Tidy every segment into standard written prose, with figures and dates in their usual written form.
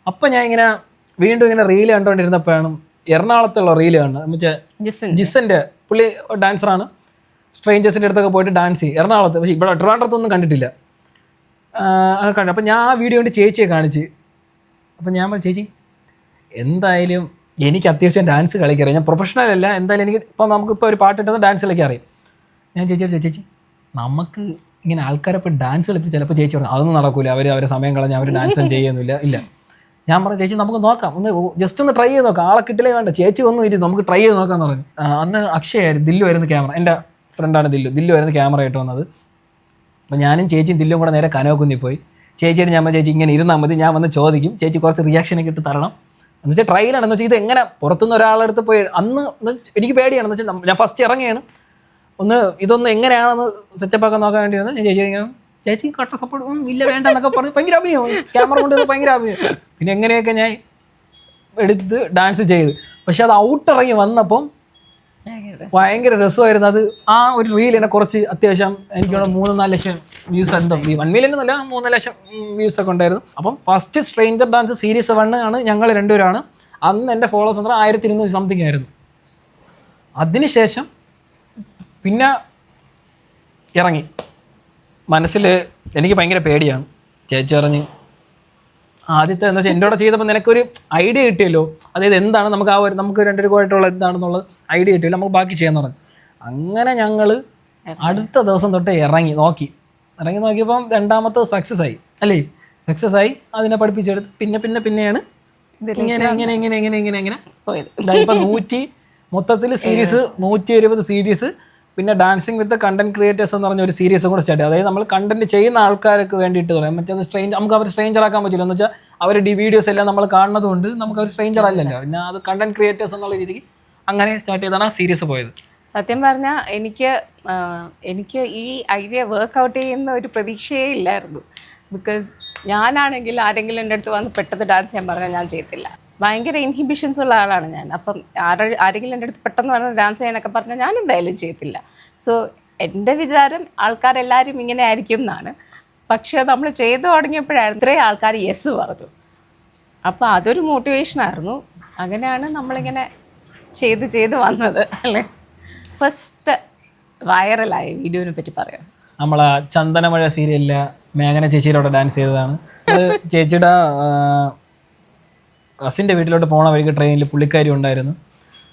അപ്പം ഞാൻ ഇങ്ങനെ വീണ്ടും ഇങ്ങനെ റീല് കണ്ടുകൊണ്ടിരുന്നപ്പോഴാണ് എറണാകുളത്തുള്ള റീല് കാണുന്നത്. മറ്റേ ജിസന്റെ പുള്ളി ഡാൻസറാണ്. സ്ട്രേഞ്ചേഴ്സിൻ്റെ അടുത്തൊക്കെ പോയിട്ട് ഡാൻസ് ചെയ്യും എറണാകുളത്ത്. പക്ഷേ ഇവിടെ ട്രിവാൻഡ്രത്തൊന്നും കണ്ടിട്ടില്ല. കണ്ടു. അപ്പം ഞാൻ ആ വീഡിയോ കൊണ്ട് ചേച്ചിയെ കാണിച്ച്. അപ്പം ഞാൻ പറഞ്ഞു, ചേച്ചി എന്തായാലും എനിക്ക് അത്യാവശ്യം ഡാൻസ് കളിക്കറിയാം. ഞാൻ പ്രൊഫഷണൽ അല്ല, എന്തായാലും എനിക്ക് ഇപ്പം നമുക്കിപ്പോൾ ഒരു പാട്ടിട്ടത് ഡാൻസ് കളിക്കാൻ അറിയാം. ഞാൻ ചേച്ചി നമുക്ക് ഇങ്ങനെ ആൾക്കാരെ ഇപ്പോൾ ഡാൻസ് കളിപ്പിച്ച് ചിലപ്പോൾ ചേച്ചി പറഞ്ഞു അതൊന്നും നടക്കില്ല, അവരെ സമയം കളഞ്ഞ് അവർ ഡാൻസ് ചെയ്യുന്നില്ല. ഇല്ല, ഞാൻ പറഞ്ഞു ചേച്ചി നമുക്ക് നോക്കാം, ജസ്റ്റ് ഒന്ന് ട്രൈ ചെയ്ത് നോക്കാം, ആളെ കിട്ടില്ലേ വേണ്ട, ചേച്ചി ഒന്നും ഇരി നമുക്ക് ട്രൈ ചെയ്ത് നോക്കാമെന്ന് പറഞ്ഞു. അന്ന് അക്ഷയായിരുന്നു, ദില്ലു ആയിരുന്നു ക്യാമറ. എൻ്റെ ഫ്രണ്ടാണ് ദില്ലു ആയിരുന്നു ക്യാമറ ആയിട്ട് വന്നത്. അപ്പോൾ ഞാനും ചേച്ചിയും ദില്ലും കൂടെ നേരെ കനോക്കുന്നിൽ പോയി. ചേച്ചിയുടെ ഞാൻ ചേച്ചി ഇങ്ങനെ ഇരുന്നാൽ മതി, ഞാൻ വന്ന് ചോദിക്കും, ചേച്ചി കുറച്ച് റിയാക്ഷനൊക്കെ ഇട്ട് തരണം എന്ന് വെച്ചാൽ ട്രയലാണ്. എന്ന് വെച്ചാൽ ഇത് എങ്ങനെ പുറത്തുനിന്ന് ഒരാളെടുത്ത് പോയി അന്ന് എനിക്ക് പേടിയാണെന്ന് വെച്ചാൽ ഞാൻ ഫസ്റ്റ് ഇറങ്ങിയാണ്, ഇതൊന്ന് എങ്ങനെയാണെന്ന് സെറ്റപ്പ് ആക്കാൻ നോക്കാൻ വേണ്ടിയാണ്. ഞാൻ ചേച്ചി കട്ട സപ്പോർട്ട് ഇല്ല വേണ്ട എന്നൊക്കെ പറഞ്ഞ് ഭയങ്കര അഭിനയം, ക്യാമറ കൊണ്ട് ഭയങ്കര അഭിനയം. പിന്നെ എങ്ങനെയൊക്കെ ഞാൻ എടുത്ത് ഡാൻസ് ചെയ്ത്. പക്ഷെ അത് ഔട്ടിറങ്ങി വന്നപ്പം ഭയങ്കര രസമായിരുന്നു. അത് ആ ഒരു റീൽ എന്നെ കുറച്ച് അത്യാവശ്യം എനിക്ക് 3-4 ലക്ഷം വ്യൂസ്, എന്തോ 1 മില്യൺ എന്നല്ല 3 ലക്ഷം വ്യൂസ് ഒക്കെ ഉണ്ടായിരുന്നു. അപ്പം ഫസ്റ്റ് സ്ട്രേഞ്ചർ ഡാൻസ് സീരീസ് 1 ആണ്, ഞങ്ങൾ രണ്ടുപേരാണ്. അന്ന് എൻ്റെ ഫോളോവേഴ്സ് 1200 സംതിങ് ആയിരുന്നു. അതിനുശേഷം പിന്നെ ഇറങ്ങി മനസ്സിൽ എനിക്ക് ഭയങ്കര പേടിയാണ്. ചേച്ചി പറഞ്ഞ് ആദ്യത്തെ എന്താ വെച്ചാൽ എൻ്റെ കൂടെ ചെയ്തപ്പോൾ നിനക്കൊരു ഐഡിയ കിട്ടിയല്ലോ, അതായത് എന്താണ് നമുക്ക് നമുക്ക് രണ്ടുപേരുമായിട്ടുള്ള എന്താണെന്നുള്ളത് ഐഡിയ കിട്ടിയല്ലോ, നമുക്ക് ബാക്കി ചെയ്യാന്ന് പറഞ്ഞു. അങ്ങനെ ഞങ്ങൾ അടുത്ത ദിവസം തൊട്ട് ഇറങ്ങി നോക്കിയപ്പം രണ്ടാമത്തെ സക്സസ് ആയി അല്ലേ, സക്സസ് ആയി. അതിനെ പഠിപ്പിച്ചെടുത്ത് പിന്നെയാണ് ഇങ്ങനെ പോയത്. ഇപ്പം 100 മൊത്തത്തിൽ സീരീസ് 120 സീരീസ്, പിന്നെ ഡാൻസിങ് വിത്ത് കണ്ടന്റ് ക്രിയേറ്റേഴ്സ് എന്ന് പറഞ്ഞ ഒരു സീരീസും കൂടെ സ്റ്റാർട്ട് ചെയ്യും. അതായത് നമ്മൾ കണ്ടന്റ് ചെയ്യുന്ന ആൾക്കാർക്ക് വേണ്ടിയിട്ട് പറയാം. മറ്റേത് നമുക്ക് അവർ സ്ട്രേഞ്ചർ ആക്കാൻ പറ്റില്ല എന്ന് വെച്ചാൽ അവരുടെ വീഡിയോസ് എല്ലാം നമ്മൾ കാണുന്നത് കൊണ്ട് നമുക്ക് അവർ സ്ട്രേഞ്ചർ അല്ലല്ലോ. പിന്നെ അത് കണ്ടന്റ് ക്രിയേറ്റേഴ്സ് എന്നുള്ള രീതിക്ക് അങ്ങനെ സ്റ്റാർട്ട് ചെയ്താണ് ആ സീരീസ് പോയത്. സത്യം പറഞ്ഞാൽ എനിക്ക് ഈ ഐഡിയ വർക്ക്ഔട്ട് ചെയ്യുന്ന ഒരു പ്രതീക്ഷയേ ഇല്ലായിരുന്നു. ബിക്കോസ് ഞാനാണെങ്കിൽ ആരെങ്കിലും എൻ്റെ അടുത്ത് വന്ന് പെട്ടെന്ന് ഡാൻസ് ചെയ്യാൻ പറഞ്ഞാൽ ഞാൻ ചെയ്യത്തില്ല. ഭയങ്കര ഇൻഹിബിഷൻസ് ഉള്ള ആളാണ് ഞാൻ. അപ്പം ആരെങ്കിലും എൻ്റെ അടുത്ത് പെട്ടെന്ന് പറഞ്ഞ് ഡാൻസ് ചെയ്യാനൊക്കെ പറഞ്ഞാൽ ഞാൻ എന്തായാലും ചെയ്യത്തില്ല. സോ എൻ്റെ വിചാരം ആൾക്കാരെല്ലാവരും ഇങ്ങനെ ആയിരിക്കും എന്നാണ്. പക്ഷേ നമ്മൾ ചെയ്തു തുടങ്ങിയപ്പോഴായിരുന്നു ഇത്രയും ആൾക്കാർ യെസ് പറഞ്ഞു. അപ്പോൾ അതൊരു മോട്ടിവേഷനായിരുന്നു. അങ്ങനെയാണ് നമ്മളിങ്ങനെ ചെയ്ത് വന്നത് അല്ലേ. ഫസ്റ്റ് വൈറലായ വീഡിയോനെ പറ്റി പറയാം. നമ്മളെ ചന്ദനമഴ സീരിയലിലെ മേഘന ചേച്ചിയിലോട്ട് ഡാൻസ് ചെയ്തതാണ്. അത് ചേച്ചിയുടെ കസിൻ്റെ വീട്ടിലോട്ട് പോകണ വഴിക്ക് ട്രെയിനിൽ പുള്ളിക്കാരി ഉണ്ടായിരുന്നു.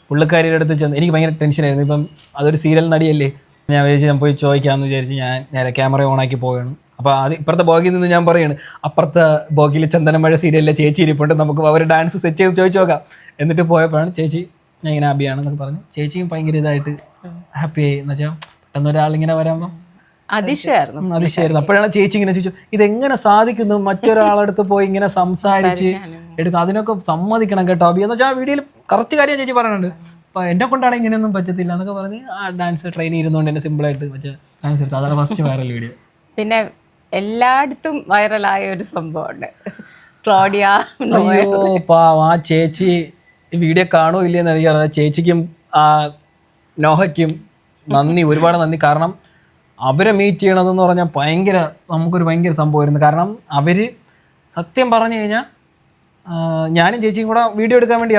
പുള്ളിക്കാരിയുടെ അടുത്ത് ചെന്ന് എനിക്ക് ഭയങ്കര ടെൻഷനായിരുന്നു. ഇപ്പം അതൊരു സീരിയൽ നടിയല്ലേ, ഞാൻ വിചാരിച്ച് ഞാൻ പോയി ചോദിക്കാമെന്ന് വിചാരിച്ച് ഞാൻ നേരെ ക്യാമറ ഓണാക്കി പോവുകയാണ്. അപ്പോൾ അത് ഇപ്പുറത്തെ ബോഗിൽ നിന്ന് ഞാൻ പറയുകയാണ്, അപ്പുറത്തെ ബോഗിൽ ചന്ദനമഴ സീരിയലിലെ ചേച്ചി ഇരിപ്പുണ്ട്, നമുക്ക് അവർ ഡാൻസ് സെറ്റ് ചെയ്ത് ചോദിച്ചു നോക്കാം. എന്നിട്ട് പോയപ്പോഴാണ് ചേച്ചി ഞാൻ ഇങ്ങനെ ഹാപ്പിയാണെന്നൊക്കെ പറഞ്ഞു. ചേച്ചിയും ഭയങ്കര ഇതായിട്ട് ഹാപ്പിയായി. എന്ന് വെച്ചാൽ പെട്ടെന്ന് ഒരാളിങ്ങനെ വരുമ്പം അതിശയായിരുന്നു. അപ്പോഴാണ് ചേച്ചി ഇങ്ങനെ ചോദിച്ചു ഇതെങ്ങനെ സാധിക്കുന്നു മറ്റൊരാളടുത്ത് പോയി ഇങ്ങനെ സംസാരിച്ച് എടുക്കുക, അതിനൊക്കെ സമ്മതിക്കണം കേട്ടോ അബി എന്ന് വെച്ചാൽ ആ വീഡിയോയിൽ കറക്റ്റ് കാര്യം ചേച്ചി പറയുന്നുണ്ട്. അപ്പോൾ എന്നെ കൊണ്ടാണ് ഇങ്ങനെയൊന്നും പറ്റത്തില്ല എന്നൊക്കെ പറഞ്ഞ് ആ ഡാൻസ് ട്രെയിൻ ഇരുന്നുകൊണ്ട് എന്നെ സിമ്പിളായിട്ട് വെച്ച ഡാൻസ് എടുത്തു. അതാണ് ഫസ്റ്റ് വൈറൽ വീഡിയോ. പിന്നെ എല്ലായിടത്തും വൈറലായ ഒരു സംഭവമുണ്ട്, ക്ലോഡിയ. ആ ചേച്ചി ഈ വീഡിയോ കാണുമോ ഇല്ലയെന്ന് എനിക്കറിയാം. ചേച്ചിക്കും ആ നോഹയ്ക്കും ഒരുപാട് നന്ദി. കാരണം അവരെ മീറ്റ് ചെയ്യണതെന്ന് പറഞ്ഞാൽ നമുക്കൊരു ഭയങ്കര സംഭവമായിരുന്നു. കാരണം അവർ സത്യം പറഞ്ഞു കഴിഞ്ഞാൽ ഞാനും ചേച്ചിയും കൂടെ വീഡിയോ എടുക്കാൻ വേണ്ടി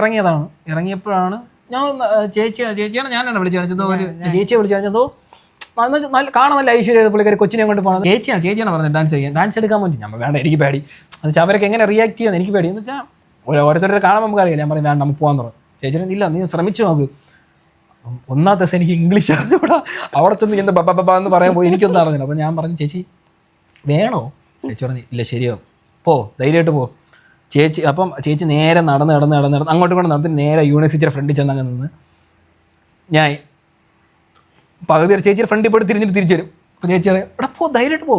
ഇറങ്ങിയപ്പോഴാണ് ഞാൻ ചേച്ചിയാണ് ഞാനാണ് വിളിച്ചു കാണിച്ചതോ, ചേച്ചിയെ വിളിച്ചു കാണിച്ചതോ നല്ല കാണാൻ നല്ല ഐശ്വര്യ പുള്ളിക്കാരി കൊച്ചിനെ കൊണ്ട് പോകുന്നത്. ചേച്ചിയാണ് പറഞ്ഞത് ഡാൻസ് എടുക്കാൻ പറ്റും. ഞാൻ വേണ്ട, എനിക്ക് പേടി എന്ന് വെച്ചാൽ അവരൊക്കെ എങ്ങനെ റിയാക്ട് ചെയ്യാൻ എനിക്ക് പേടി എന്ന് വെച്ചാൽ ഓരോരുത്തരുടെ കാണാൻ നമുക്ക് അറിയില്ല. ഞാൻ പറഞ്ഞു വേണ്ട നമുക്ക് പോകാൻ തുടങ്ങും. ചേച്ചിനെ ഇല്ല നീ ശ്രമിച്ചു നോക്ക്. ഒന്നാമത്തെ ദിവസം എനിക്ക് ഇംഗ്ലീഷ് അറിഞ്ഞൂടാ, അവിടെ ചെന്ന് എന്താ ബബ എന്ന് പറയാൻ പോയി, എനിക്കൊന്നും അറിഞ്ഞില്ല. അപ്പോൾ ഞാൻ പറഞ്ഞു ചേച്ചി വേണോ? ചേച്ചി പറഞ്ഞു ഇല്ല ശരിയോ ധൈര്യമായിട്ട് പോ. അപ്പം ചേച്ചി നേരെ നടന്ന് അങ്ങോട്ടും ഇങ്ങോട്ട് നടത്തി നേരെ യൂണിവേഴ്സിറ്റിയുടെ ഫ്രണ്ടിൽ ചെന്ന് അങ്ങ് നിന്ന് ഞാൻ പകുതി ചേച്ചിയുടെ ഫ്രണ്ടിൽ പോയിട്ട് തിരിച്ചു തരും. അപ്പോൾ ചേച്ചി പറയാം ഇവിടെ ധൈര്യമായിട്ട് പോ.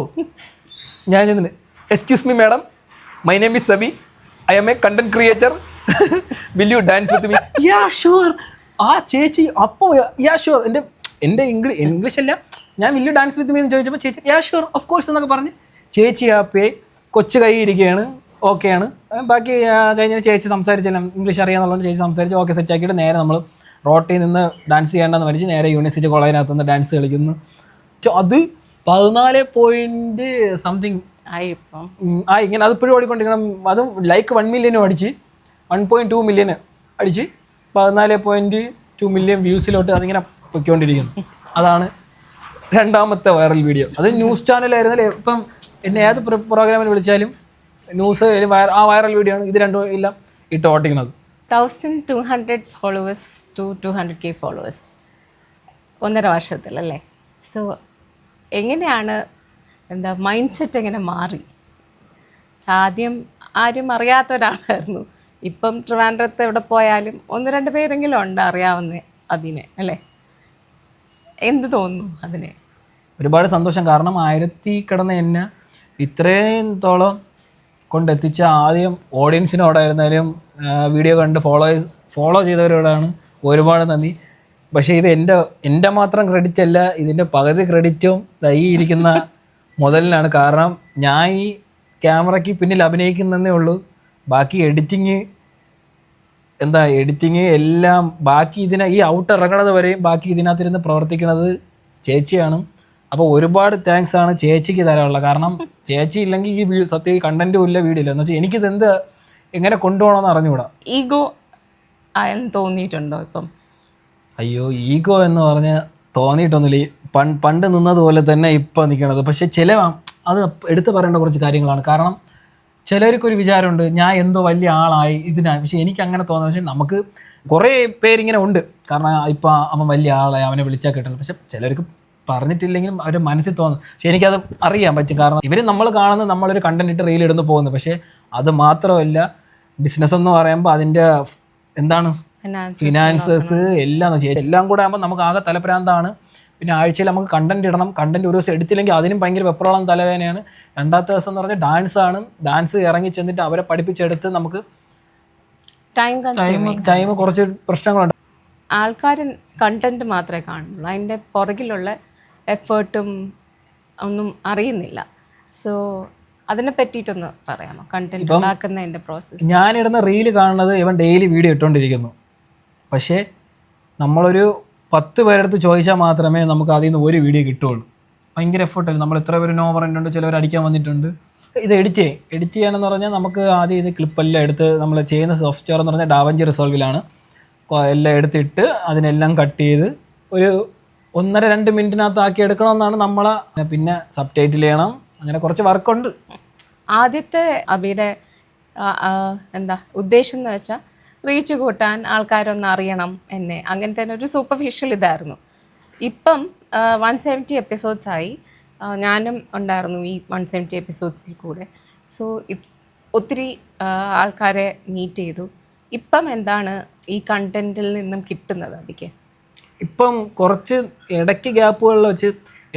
ഞാൻ ചെന്നിട്ട് excuse me madam, my name is Sabi, I am a content creator, will you dance with me? Yeah sure. ആ ചേച്ചി അപ്പോൾ യാ ഷുവർ. എൻ്റെ ഇംഗ്ലീഷ് അല്ല, ഞാൻ will you dance with me എന്ന് ചോദിച്ചപ്പോൾ ചേച്ചി യാ ഷുവർ ഓഫ് കോഴ്സ് എന്നൊക്കെ പറഞ്ഞ് ചേച്ചി ഹാപ്പിയായി. കൊച്ചു കൈ ഇരിക്കുകയാണ്, ഓക്കെയാണ്. ബാക്കി കഴിഞ്ഞ ചേച്ചി സംസാരിച്ചെല്ലാം ഇംഗ്ലീഷ് അറിയാമെന്നുള്ളത് ചേച്ചി സംസാരിച്ച് ഓക്കെ സെറ്റ് ആക്കിയിട്ട് നേരെ നമ്മൾ റോട്ടിൽ നിന്ന് ഡാൻസ് ചെയ്യേണ്ടെന്ന് മരിച്ച് നേരെ യൂണിവേഴ്സിറ്റി കോളേജിനകത്ത് നിന്ന് ഡാൻസ് കളിക്കുന്നു. അത് 14 പോയിൻറ്റ് സംതിങ് ഇങ്ങനെ അതിപ്പോഴും ഓടിക്കൊണ്ടിരിക്കണം. അതും ലൈക്ക് 1 മില്യനും അടിച്ച് 1.2 മില്യന് അടിച്ച് 14.2 മില്യൺ വ്യൂസിലോട്ട് അതിങ്ങനെ പൊയ്ക്കൊണ്ടിരിക്കുന്നു. അതാണ് രണ്ടാമത്തെ വൈറൽ വീഡിയോ. അത് ന്യൂസ് ചാനലായിരുന്നല്ലേ. ഇപ്പം എന്നെ ഏത് പ്രോഗ്രാമിൽ വിളിച്ചാലും ന്യൂസ് ആ വൈറൽ വീഡിയോ ആണ്. ഇത് രണ്ടും എല്ലാം ഇട്ട് ഓട്ടിക്കുന്നത്. 1200 ഫോളോവേഴ്സ് ടു 200K ഫോളോവേഴ്സ് 1.5 വർഷത്തിലല്ലേ. സോ എങ്ങനെയാണ് മൈൻഡ് സെറ്റ് എങ്ങനെ മാറി? ആദ്യം ആരും അറിയാത്ത ഒരാളായിരുന്നു. ഇപ്പം ട്രിവാൻഡ്രത്ത് എവിടെ പോയാലും 1-2 പേരെങ്കിലും ഉണ്ട് അറിയാവുന്ന അതിനെ അല്ലേ. എന്ത് തോന്നുന്നു അതിനെ? ഒരുപാട് സന്തോഷം. കാരണം 1000 കിടന്ന എന്നെ ഇത്രയും തോളം കൊണ്ടെത്തിച്ച ആദ്യം ഓഡിയൻസിനോടായിരുന്നാലും വീഡിയോ കണ്ട് ഫോളോ ചെയ്തവരോടാണ് ഒരുപാട് നന്ദി. പക്ഷേ ഇത് എൻ്റെ മാത്രം ക്രെഡിറ്റ് അല്ല, ഇതിൻ്റെ പകുതി ക്രെഡിറ്റും ഈ ഇരിക്കുന്ന മുതലിനാണ്. കാരണം ഞാൻ ഈ ക്യാമറയ്ക്ക് പിന്നിൽ അഭിനയിക്കുന്നതേ ഉള്ളൂ. ബാക്കി എഡിറ്റിങ് എല്ലാം ബാക്കി ഈ ഔട്ട് ഇറങ്ങണത് വരെയും ബാക്കി ഇതിനകത്തിരുന്ന് പ്രവർത്തിക്കുന്നത് ചേച്ചിയാണ്. അപ്പോൾ ഒരുപാട് താങ്ക്സ് ആണ് ചേച്ചിക്ക് തരാനുള്ളത്. കാരണം ചേച്ചി ഇല്ലെങ്കിൽ ഈ സത്യം ഈ കണ്ടന്റും ഇല്ല, വീഡിയോ ഇല്ല. എന്ന് വെച്ചാൽ എനിക്കിത് എങ്ങനെ കൊണ്ടുപോകണമെന്ന് അറിഞ്ഞുകൂടാ. ഈഗോ തോന്നിയിട്ടുണ്ടോ ഇപ്പം? അയ്യോ, ഈഗോ എന്ന് പറഞ്ഞ് തോന്നിയിട്ടൊന്നുമില്ല. പണ്ട് നിന്നതുപോലെ തന്നെ ഇപ്പം നിൽക്കണത്. പക്ഷെ അത് എടുത്തു പറയേണ്ട കുറച്ച് കാര്യങ്ങളാണ്. കാരണം ചിലർക്കൊരു വിചാരമുണ്ട് ഞാൻ എന്തോ വലിയ ആളായി ഇതിനായി. പക്ഷെ എനിക്ക് അങ്ങനെ തോന്നുന്നത്, പക്ഷേ നമുക്ക് കുറേ പേരിങ്ങനെ ഉണ്ട്. കാരണം ഇപ്പം അവൻ വലിയ ആളായി, അവനെ വിളിച്ചാൽ കിട്ടണം. പക്ഷെ ചിലർക്ക് പറഞ്ഞിട്ടില്ലെങ്കിലും അവരുടെ മനസ്സിൽ തോന്നും. പക്ഷെ എനിക്കത് അറിയാൻ പറ്റും. കാരണം നമ്മൾ കാണുന്നത് നമ്മളൊരു കണ്ടന്റ് ഇട്ട് റീൽ ഇടുന്നു പോകുന്നു. പക്ഷേ അത് മാത്രമല്ല, ബിസിനസ് എന്ന് പറയുമ്പോൾ അതിൻ്റെ ഫിനാൻസസ് എല്ലാം കൂടെ ആകുമ്പോൾ നമുക്ക് ആകെ തലപ്രാന്താണ്. പിന്നെ ആഴ്ചയിൽ നമുക്ക് കണ്ടന്റ് ഇടണം. കണ്ടന്റ് ഒരു ദിവസം എടുത്തില്ലെങ്കിൽ അതിനും ഭയങ്കര വെപ്രോളം തലവേദനയാണ്. രണ്ടാമത്തെ ദിവസം എന്ന് പറഞ്ഞാൽ ഡാൻസാണ്. ഡാൻസ് ഇറങ്ങി ചെന്നിട്ട് അവരെ പഠിപ്പിച്ചെടുത്ത് നമുക്ക് ടൈം കുറച്ച് പ്രശ്നങ്ങളുണ്ട്. ആൾക്കാർ കണ്ടന്റ് മാത്രമേ കാണുള്ളൂ, അതിൻ്റെ പുറകിലുള്ള എഫേർട്ടും ഒന്നും അറിയുന്നില്ല. സോ അതിനെ പറ്റിയിട്ടൊന്ന് പറയാമോ? കണ്ടന്റ് ഉണ്ടാക്കുന്നതിൻ്റെ പ്രോസസ്സ്. ഞാനിടുന്ന റീല് കാണുന്നത് ഇവൻ ഡെയിലി വീഡിയോ ഇട്ടുകൊണ്ടിരിക്കുന്നു. പക്ഷേ നമ്മളൊരു 10 പേരെടുത്ത് ചോദിച്ചാൽ മാത്രമേ നമുക്ക് അതിൽ നിന്ന് ഒരു വീഡിയോ കിട്ടുകയുള്ളൂ. ഭയങ്കര എഫേർട്ടല്ല. നമ്മൾ എത്ര പേര് നോ പറഞ്ഞിട്ടുണ്ട്, ചിലവർ അടിക്കാൻ വന്നിട്ടുണ്ട്. ഇത് എഡിറ്റ് ചെയ്യാനെന്ന് പറഞ്ഞാൽ നമുക്ക് ആദ്യം ഇത് ക്ലിപ്പെല്ലാം എടുത്ത് നമ്മൾ ചെയ്യുന്ന സോഫ്റ്റ്വെയർ എന്ന് പറഞ്ഞാൽ ഡാവിഞ്ചി റിസോൾവിലാണ്. എല്ലാം എടുത്തിട്ട് അതിനെല്ലാം കട്ട് ചെയ്ത് ഒരു 1.5-2 മിനിറ്റിനകത്ത് ആക്കി എടുക്കണമെന്നാണ് നമ്മളെ. പിന്നെ സബ് ടൈറ്റിൽ ചെയ്യണം, അങ്ങനെ കുറച്ച് വർക്കുണ്ട്. ആദ്യത്തെ അബിയുടെ ഉദ്ദേശം എന്ന് വെച്ചാൽ റീച്ച് കൂട്ടാൻ, ആൾക്കാരൊന്ന് അറിയണം എന്നെ, അങ്ങനത്തെ ഒരു സൂപ്പർഫിഷ്യൽ ഇതായിരുന്നു. ഇപ്പം 170 എപ്പിസോഡ്സ് ആയി. ഞാനും ഉണ്ടായിരുന്നു ഈ 170 എപ്പിസോഡ്സിൽ കൂടെ. സോ ഒത്തിരി ആൾക്കാരെ മീറ്റ് ചെയ്തു. ഇപ്പം എന്താണ് ഈ കണ്ടന്റിൽ നിന്നും കിട്ടുന്നത് അതിക്ക്? ഇപ്പം കുറച്ച് ഇടയ്ക്ക് ഗ്യാപ്പുകളിൽ വെച്ച്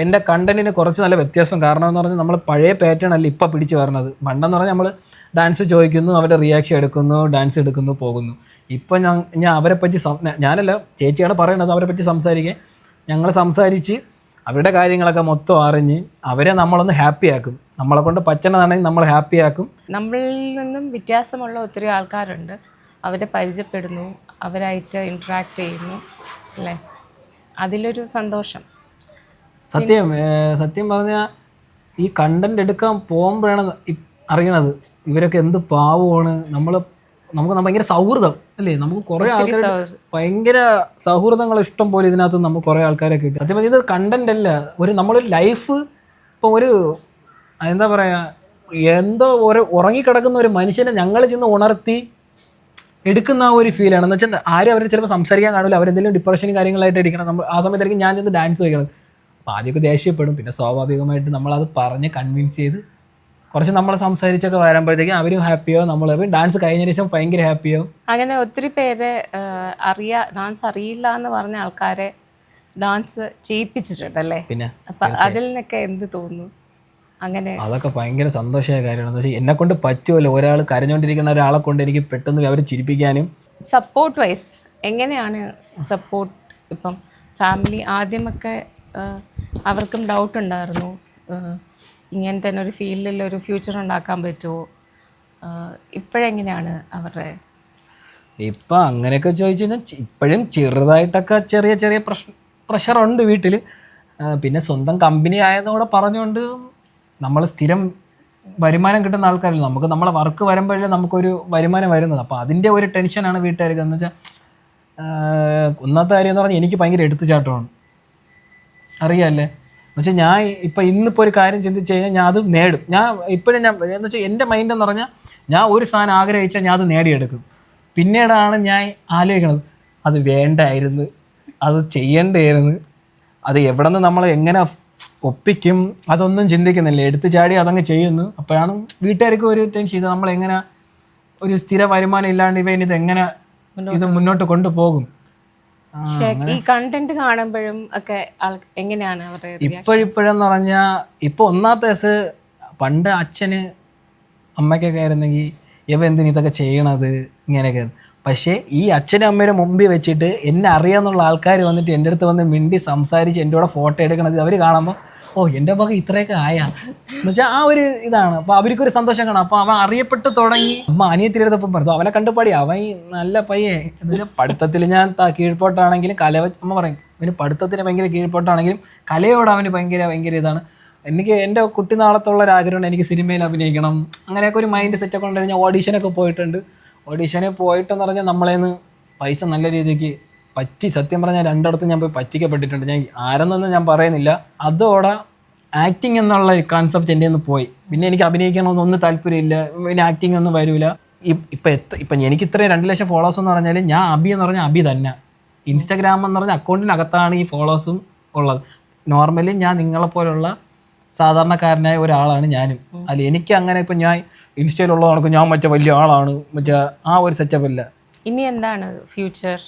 എൻ്റെ കണ്ടന്റിന് കുറച്ച് നല്ല വ്യത്യാസം. കാരണം എന്ന് പറഞ്ഞാൽ നമ്മൾ പഴയ പാറ്റേൺ അല്ല ഇപ്പം പിടിച്ച് വരുന്നത്. പണ്ടെന്ന് പറഞ്ഞാൽ നമ്മൾ ഡാൻസ് ചോദിക്കുന്നു, അവരുടെ റിയാക്ഷൻ എടുക്കുന്നു, ഡാൻസ് എടുക്കുന്നു, പോകുന്നു. ഇപ്പം ഞാൻ അവരെ പറ്റി ഞാനല്ല, ചേച്ചിയാണ് പറയണത്, അവരെ പറ്റി സംസാരിക്കാൻ. ഞങ്ങൾ സംസാരിച്ച് അവരുടെ കാര്യങ്ങളൊക്കെ മൊത്തം അറിഞ്ഞ് അവരെ നമ്മളൊന്ന് ഹാപ്പിയാക്കും. നമ്മളെ കൊണ്ട് പറ്റണതാണെങ്കിൽ നമ്മൾ ഹാപ്പിയാക്കും. നമ്മളിൽ നിന്നും വ്യത്യാസമുള്ള ഒത്തിരി ആൾക്കാരുണ്ട്. അവരെ പരിചയപ്പെടുന്നു, അവരായിട്ട് ഇൻട്രാക്ട് ചെയ്യുന്നു അല്ലേ, അതിലൊരു സന്തോഷം. സത്യം പറഞ്ഞാൽ ഈ കണ്ടന്റ് എടുക്കാൻ പോകുമ്പോഴാണ് അറിയണത് ഇവരൊക്കെ എന്ത് പാവമാണ്. നമുക്ക് ഭയങ്കര സൗഹൃദം അല്ലേ, നമുക്ക് കുറേ ആൾക്കാർ ഭയങ്കര സൗഹൃദങ്ങൾ ഇഷ്ടം പോലെ ഇതിനകത്ത് നമുക്ക് കുറേ ആൾക്കാരെ കിട്ടും. സത്യം പറഞ്ഞാൽ ഇത് കണ്ടന്റ് അല്ല, നമ്മളൊരു ലൈഫ്. ഇപ്പം എന്താ പറയുക, എന്തോ ഉറങ്ങിക്കിടക്കുന്ന ഒരു മനുഷ്യനെ ഞങ്ങൾ ചെന്ന് ഉണർത്തി എടുക്കുന്ന ആ ഒരു ഫീലാണ്. എന്ന് വെച്ചാൽ ആരും അവർ ചിലപ്പോൾ സംസാരിക്കാൻ കാണില്ല, അവരെന്തെങ്കിലും ഡിപ്രഷനും കാര്യങ്ങളായിട്ട് ഇരിക്കണം. നമ്മൾ ആ സമയത്തായിരിക്കും ഞാൻ ചെന്ന് ഡാൻസ് വയ്ക്കണം. അപ്പോൾ ആദ്യമൊക്കെ ദേഷ്യപ്പെടും, പിന്നെ സ്വാഭാവികമായിട്ട് നമ്മളത് പറഞ്ഞ് കൺവിൻസ് ചെയ്ത് കുറച്ച് നമ്മൾ സംസാരിച്ചൊക്കെ വരുമ്പോഴത്തേക്കും അവരും ഹാപ്പിയാവും, നമ്മൾ ഡാൻസ് കഴിഞ്ഞ ശേഷം ഭയങ്കര ഹാപ്പിയാവും. അങ്ങനെ ഒത്തിരി പേരെ ഡാൻസ് അറിയില്ല എന്ന് പറഞ്ഞ ആൾക്കാരെ ഡാൻസ് ചെയ്യിപ്പിച്ചിട്ടുണ്ടല്ലേ. പിന്നെ അപ്പം അതിൽ നിന്നൊക്കെ എന്ത് തോന്നുന്നു? അങ്ങനെ അതൊക്കെ ഭയങ്കര സന്തോഷമായ കാര്യമാണ്. എന്ന് വെച്ചാൽ എന്നെ കൊണ്ട് പറ്റുമല്ലോ, ഒരാൾ കരഞ്ഞുകൊണ്ടിരിക്കുന്ന ഒരാളെ കൊണ്ട് എനിക്ക് പെട്ടെന്ന് അവർ ചിരിപ്പിക്കാനും. സപ്പോർട്ട് വൈസ് എങ്ങനെയാണ് സപ്പോർട്ട്? ഇപ്പം ഫാമിലി ആദ്യമൊക്കെ അവർക്കും ഡൗട്ട് ഉണ്ടായിരുന്നു, ഇങ്ങനെ തന്നെ ഒരു ഫീൽഡിൽ ഒരു ഫ്യൂച്ചർ ഉണ്ടാക്കാൻ പറ്റുമോ? ഇപ്പോഴെങ്ങനെയാണ് അവരുടെ? ഇപ്പം അങ്ങനെയൊക്കെ ചോദിച്ചു കഴിഞ്ഞാൽ ഇപ്പോഴും ചെറുതായിട്ടൊക്കെ ചെറിയ പ്രഷറുണ്ട് വീട്ടിൽ. പിന്നെ സ്വന്തം കമ്പനി ആയതുകൂടെ പറഞ്ഞുകൊണ്ട് നമ്മൾ സ്ഥിരം വരുമാനം കിട്ടുന്ന ആൾക്കാരല്ല, നമുക്ക് നമ്മളെ വർക്ക് വരുമ്പോഴേ നമുക്കൊരു വരുമാനം വരുന്നത്. അപ്പോൾ അതിൻ്റെ ഒരു ടെൻഷനാണ് വീട്ടുകാർക്ക്. എന്ന് വെച്ചാൽ ഒന്നാമത്തെ കാര്യം എന്ന് പറഞ്ഞാൽ എനിക്ക് ഭയങ്കര എടുത്തുചാട്ടമാണ്, അറിയാമല്ലേ. എന്ന് വെച്ചാൽ ഞാൻ ഇപ്പം ഇന്നിപ്പോൾ ഒരു കാര്യം ചിന്തിച്ച് കഴിഞ്ഞാൽ ഞാൻ അത് നേടും. ഞാൻ ഇപ്പോഴും ഞാൻ എന്ന് വെച്ചാൽ എൻ്റെ മൈൻഡ് എന്ന് പറഞ്ഞാൽ ഞാൻ ഒരു സാധനം ആഗ്രഹിച്ചാൽ ഞാൻ അത് നേടിയെടുക്കും. പിന്നീടാണ് ഞാൻ ആലോചിക്കണത് അത് വേണ്ടായിരുന്നു, അത് ചെയ്യേണ്ടായിരുന്നു, അത് എവിടെ നിന്ന് നമ്മൾ എങ്ങനെ ഒപ്പിക്കും, അതൊന്നും ചിന്തിക്കുന്നില്ല. എടുത്തു ചാടി അതങ്ങ് ചെയ്യുന്നു. അപ്പോഴാണ് വീട്ടുകാർക്ക് ഒരു ടെൻഷൻ, ഇത് നമ്മളെങ്ങനെ ഒരു സ്ഥിര വരുമാനം ഇല്ലാണ്ട് ഇവൻ ഇത് എങ്ങനെ ഇത് മുന്നോട്ട് കൊണ്ടുപോകും. ഈ കണ്ടന്റ് കാണുമ്പോഴും ഒക്കെ എങ്ങനെയാണ് അവരുടെ ഇപ്പോഴെന്ന് പറഞ്ഞാൽ ഇപ്പോൾ ഒന്നാമത്തെ കേസ് പണ്ട് അച്ഛന് അമ്മയ്ക്കൊക്കെ ആയിരുന്നെങ്കിൽ ഇവ എന്തിനു ഇതൊക്കെ ചെയ്യണത് ഇങ്ങനെയൊക്കെ. പക്ഷേ ഈ അച്ഛനും അമ്മയുടെ മുമ്പിൽ വെച്ചിട്ട് എന്നെ അറിയാമെന്നുള്ള ആൾക്കാർ വന്നിട്ട് എൻ്റെ അടുത്ത് വന്ന് മിണ്ടി സംസാരിച്ച് എൻ്റെ കൂടെ ഫോട്ടോ എടുക്കണത് അവർ കാണുമ്പോൾ ഓ എൻ്റെ മകൻ ഇത്രയൊക്കെ ആയാ എന്ന് വെച്ചാൽ ആ ഒരു ഇതാണ്. അപ്പോൾ അവർക്കൊരു സന്തോഷം കാണാം. അപ്പോൾ അവൻ അറിയപ്പെട്ട് തുടങ്ങി. അമ്മ അനിയത്തിലെടുത്തപ്പം പറഞ്ഞു അവനെ കണ്ടുപാടി അവൻ നല്ല പയ്യെ എന്ന് വെച്ചാൽ പഠിത്തത്തിൽ ഞാൻ കീഴ്പോട്ടാണെങ്കിലും അമ്മ പറയും അവന് പഠിത്തത്തിന് ഭയങ്കര കീഴ്പോട്ടാണെങ്കിലും കലയോട് അവന് ഭയങ്കര ഇതാണ്. എനിക്ക് എൻ്റെ കുട്ടിനാളത്തുള്ള ഒരു ആഗ്രഹമുണ്ട്, എനിക്ക് സിനിമയിൽ അഭിനയിക്കണം. അങ്ങനെയൊക്കെ ഒരു മൈൻഡ് സെറ്റൊക്കെ ഉണ്ടായിരുന്നു. ഞാൻ ഓഡീഷനൊക്കെ പോയിട്ടുണ്ട്. ഓഡീഷനിൽ പോയിട്ടെന്ന് പറഞ്ഞാൽ നമ്മളേന്ന് പൈസ നല്ല രീതിക്ക് പറ്റി, സത്യം പറഞ്ഞാൽ 2 ഇടത്ത് ഞാൻ പോയി പറ്റിക്കപ്പെട്ടിട്ടുണ്ട്. ഞാൻ ആരെന്നൊന്നും ഞാൻ പറയുന്നില്ല. അതോടെ ആക്ടിങ് എന്നുള്ള കോൺസെപ്റ്റ് എൻ്റെ നിന്ന് പോയി. പിന്നെ എനിക്ക് അഭിനയിക്കണമെന്നൊന്നും താല്പര്യമില്ല, പിന്നെ ആക്ടിങ് ഒന്നും വരില്ല. ഇപ്പം എനിക്ക് ഇത്രയും 2 ലക്ഷം ഫോളോവേഴ്സ് എന്ന് പറഞ്ഞാൽ ഞാൻ അബി എന്ന് പറഞ്ഞാൽ അബി തന്നെ. ഇൻസ്റ്റാഗ്രാം എന്ന് പറഞ്ഞാൽ അക്കൗണ്ടിനകത്താണ് ഈ ഫോളോവേഴ്സും ഉള്ളത്. നോർമലി ഞാൻ നിങ്ങളെപ്പോലുള്ള സാധാരണക്കാരനായ ഒരാളാണ് ഞാനും. അല്ല എനിക്ക് അങ്ങനെ ഇപ്പം ഞാൻ ഇൻസ്റ്റയിലുള്ള കണക്ക് ഞാൻ മറ്റേ വലിയ ആളാണ്, മറ്റേ ആ ഒരു സെറ്റപ്പ് ഇല്ല. ഇനി എന്താണ് ഫ്യൂച്ചർ?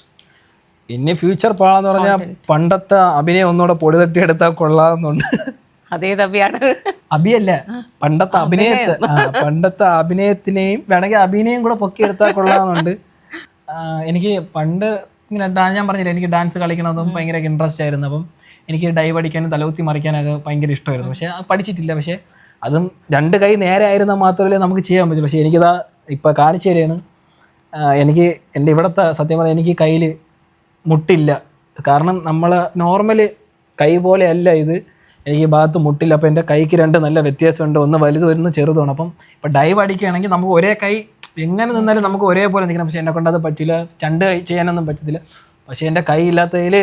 ഇനി ഫ്യൂച്ചർ പാളെന്ന് പറഞ്ഞാൽ പണ്ടത്തെ അഭിനയം ഒന്നുകൂടെ പൊടി തട്ടി എടുത്താൽ കൊള്ളാമെന്നുണ്ട്. അതേത് അഭിയാണ്? അഭിയല്ല, പണ്ടത്തെ അഭിനയത്തിനെയും വേണമെങ്കിൽ അഭിനയം കൂടെ പൊക്കിയെടുത്താൽ കൊള്ളാമെന്നുണ്ട്. എനിക്ക് പണ്ട് ഇങ്ങനെ ഞാൻ പറഞ്ഞില്ല എനിക്ക് ഡാൻസ് കളിക്കണതും ഭയങ്കര ഇൻട്രസ്റ്റ് ആയിരുന്നു. അപ്പം എനിക്ക് ഡൈവ് അടിക്കാനും തലകുത്തി മറിക്കാനൊക്കെ ഭയങ്കര ഇഷ്ടമായിരുന്നു. പക്ഷേ പഠിച്ചിട്ടില്ല. പക്ഷേ അതും 2 കൈ നേരെ ആയിരുന്നാൽ മാത്രമല്ലേ നമുക്ക് ചെയ്യാൻ പറ്റൂ. പക്ഷേ എനിക്കിതാ ഇപ്പോൾ കാണിച്ചു തരികയാണ്. എനിക്ക് എൻ്റെ ഇവിടുത്തെ സത്യം പറഞ്ഞാൽ എനിക്ക് കയ്യിൽ മുട്ടില്ല. കാരണം നമ്മൾ നോർമൽ കൈ പോലെ അല്ല ഇത്, എനിക്ക് ഈ ഭാഗത്ത് മുട്ടില്ല. അപ്പോൾ എൻ്റെ കൈക്ക് 2 നല്ല വ്യത്യാസമുണ്ട്, ഒന്ന് വലുതും ഒന്ന് ചെറുതുമാണ്. അപ്പം ഇപ്പോൾ ഡൈവ് അടിക്കുകയാണെങ്കിൽ നമുക്ക് ഒരേ കൈ എങ്ങനെ നിന്നാലും നമുക്ക് ഒരേപോലെ നിൽക്കണം. പക്ഷേ എന്നെ കൊണ്ടത് പറ്റില്ല, സ്റ്റണ്ട് ചെയ്യാനൊന്നും പറ്റത്തില്ല. പക്ഷേ എൻ്റെ കൈ ഇല്ലാത്തതിൽ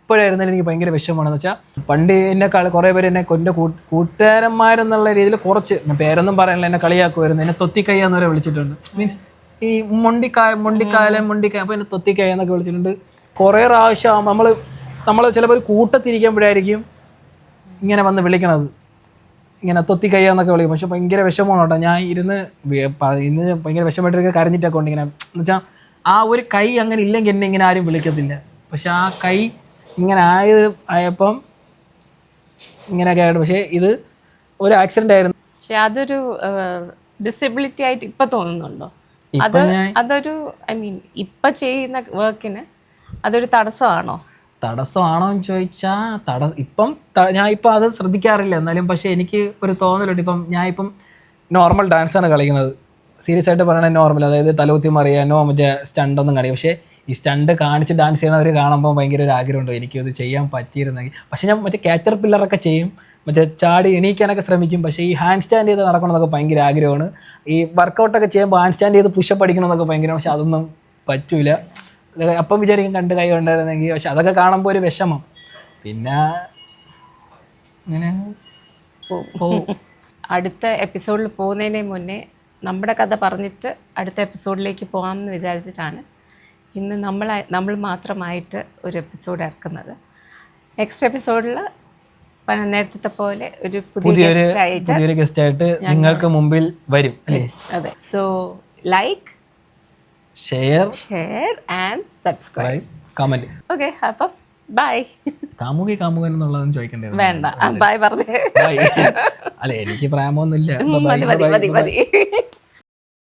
എപ്പോഴായിരുന്നാലും എനിക്ക് ഭയങ്കര വിഷമമാണെന്ന് വെച്ചാൽ പണ്ട് എന്നെക്കാൾ കുറേ പേര് എന്നെ എൻ്റെ കൂട്ടുകാരന്മാരെന്നുള്ള രീതിയിൽ കുറച്ച് പേരൊന്നും പറയാനില്ല എന്നെ കളിയാക്കുമായിരുന്നു. എന്നെ തൊത്തിക്കൈ എന്നവരെ വിളിച്ചിട്ടുണ്ട്. മീൻസ് ഈ മൊണ്ടിക്കായ അപ്പോൾ എന്നെ തൊത്തിക്കൈ എന്നൊക്കെ വിളിച്ചിട്ടുണ്ട്. കുറേ പ്രാവശ്യം നമ്മൾ ചിലപ്പോൾ ഒരു കൂട്ടത്തിരിക്കുമ്പോഴായിരിക്കും ഇങ്ങനെ വന്ന് വിളിക്കണത്, ഇങ്ങനെ തൊത്തിക്കൈ എന്നൊക്കെ വിളിക്കും. പക്ഷെ ഭയങ്കര വിഷമമാണ് കേട്ടോ. ഞാൻ ഇന്ന് ഭയങ്കര വിഷമമായിട്ട് കരഞ്ഞിട്ടൊക്കെ ഉണ്ട്. ഇങ്ങനെ എന്ന് വെച്ചാൽ ആ ഒരു കൈ അങ്ങനെ ഇല്ലെങ്കിൽ എന്നെ ഇങ്ങനെ ആരും വിളിക്കത്തില്ല. പക്ഷെ ആ കൈ ഇങ്ങനെ ആയപ്പം ഇങ്ങനെയൊക്കെ ആയിട്ട്. പക്ഷേ ഇത് ഒരു ആക്സിഡൻ്റ് ആയിരുന്നു. പക്ഷെ അതൊരു ഡിസബിലിറ്റി ആയിട്ട് ഇപ്പം തോന്നുന്നുണ്ടോ? അതൊരു ഐ മീൻ ഇപ്പം ചെയ്യുന്ന വർക്കിന് അതൊരു തടസ്സമാണോ? തടസ്സമാണോ എന്ന് ചോദിച്ചാൽ ഞാൻ ഇപ്പം അത് ശ്രദ്ധിക്കാറില്ല. എന്നാലും പക്ഷേ എനിക്ക് ഒരു തോന്നലുണ്ട്. ഞാൻ നോർമൽ ഡാൻസാണ് കളിക്കുന്നത്. സീരിയസ് ആയിട്ട് പറയണത് നോർമൽ, അതായത് തലകുത്തി മറിയാനോ മറ്റേ സ്റ്റണ്ടൊന്നും കളിക്കും. പക്ഷേ ഈ സ്റ്റണ്ട് കാണിച്ച് ഡാൻസ് ചെയ്യണവർ കാണുമ്പോൾ ഭയങ്കര ഒരു ആഗ്രഹമുണ്ട് എനിക്കത് ചെയ്യാൻ പറ്റിയിരുന്നെങ്കിൽ. പക്ഷേ ഞാൻ മറ്റേ കാറ്റർ പില്ലറൊക്കെ ചെയ്യും, മറ്റേ ചാടി എണീക്കാനൊക്കെ ശ്രമിക്കും. പക്ഷേ ഈ ഹാൻഡ് സ്റ്റാൻഡ് ചെയ്ത് നടക്കണമെന്നൊക്കെ ഭയങ്കര ആഗ്രഹമാണ്. ഈ വർക്കൗട്ടൊക്കെ ചെയ്യുമ്പോൾ ഹാൻഡ് സ്റ്റാൻഡ് ചെയ്ത് പുഷപ്പ് അടിക്കണമെന്നൊക്കെ ഭയങ്കര, പക്ഷെ അതൊന്നും പറ്റൂല. അപ്പം വിചാരിക്കും കണ്ട് കൈ ഉണ്ടായിരുന്നെങ്കിൽ. പക്ഷെ അതൊക്കെ കാണുമ്പോൾ ഒരു വിഷമം. പിന്നെ അങ്ങനെ അടുത്ത എപ്പിസോഡിൽ പോകുന്നതിന് മുന്നേ നമ്മുടെ കഥ പറഞ്ഞിട്ട് അടുത്ത എപ്പിസോഡിലേക്ക് പോകാമെന്ന് വിചാരിച്ചിട്ടാണ് ഇന്ന് നമ്മൾ മാത്രമായിട്ട് ഒരു എപ്പിസോഡ് ഇറക്കുന്നത്. നെക്സ്റ്റ് എപ്പിസോഡിൽ നേരത്തെ പോലെ ഒരു പുതിയ ഗസ്റ്റ് ആയിട്ട് നിങ്ങൾക്ക് മുമ്പിൽ വരും അല്ലേ? അതെ. So like, share and subscribe, comment. Okay, അപ്പം ബൈ. കാമുകൻ എന്നുള്ളതും ചോദിക്കണ്ടേ? വേണ്ട, ബൈ പറഞ്ഞേ. അല്ല എനിക്ക് പ്രായമൊന്നുമില്ല. മതി.